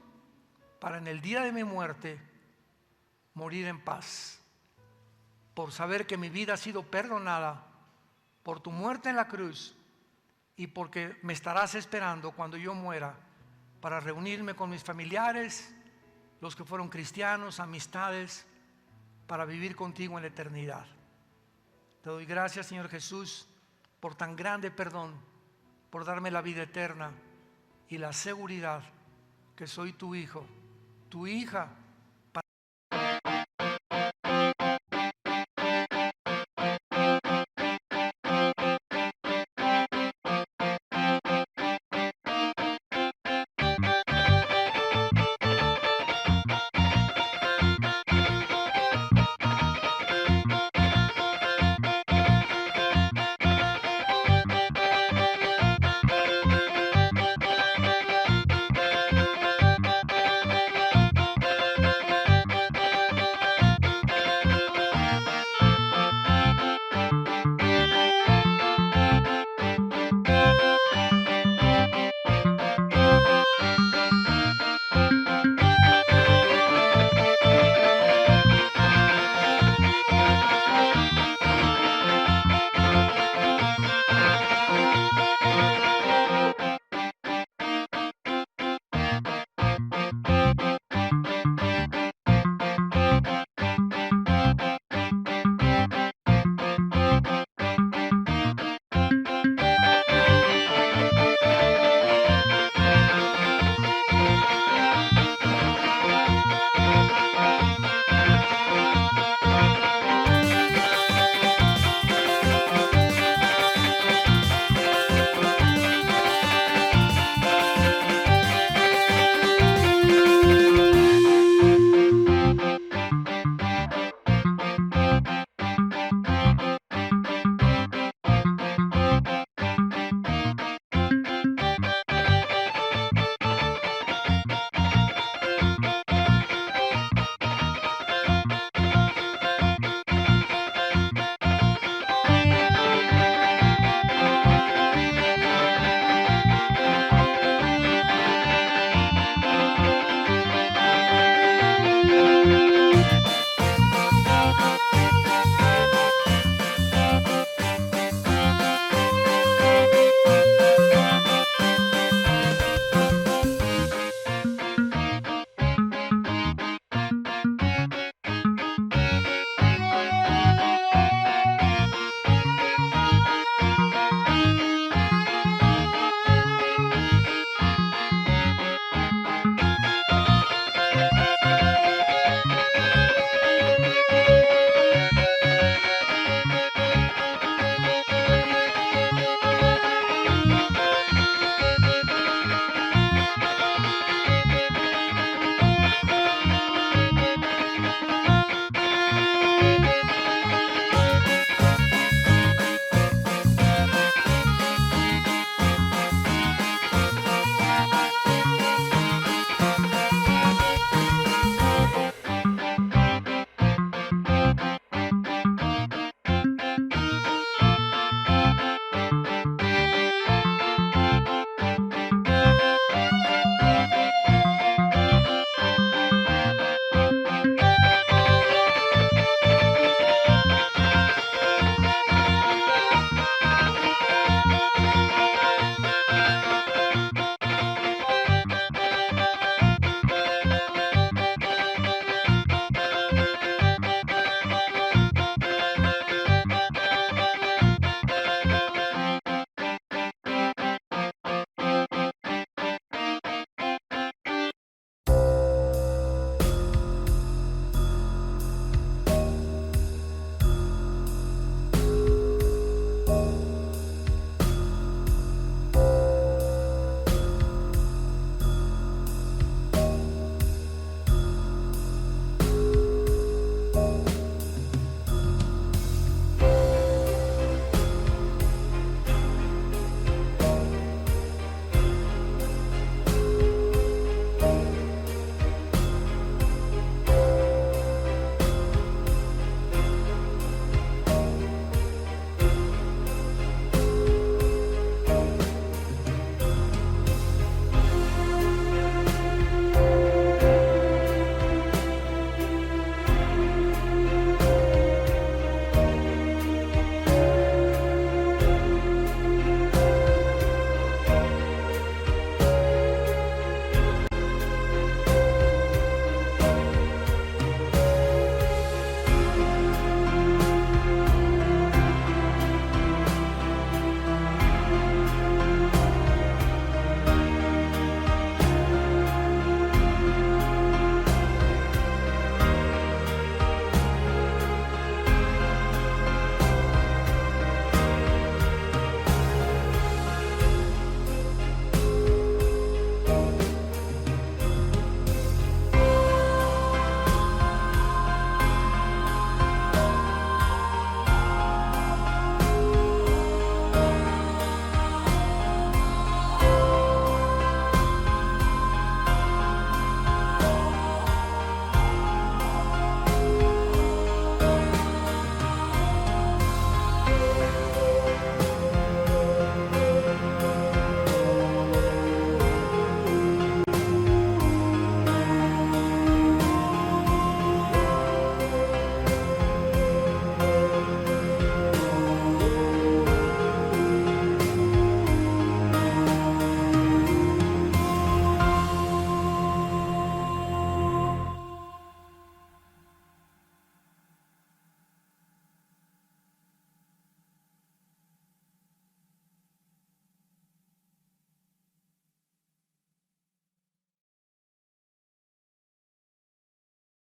Speaker 1: para en el día de mi muerte morir en paz, por saber que mi vida ha sido perdonada por tu muerte en la cruz y porque me estarás esperando cuando yo muera para reunirme con mis familiares, los que fueron cristianos, amistades, para vivir contigo en la eternidad. Te doy gracias, Señor Jesús, por tan grande perdón, por darme la vida eterna y la seguridad que soy tu hijo, tu hija,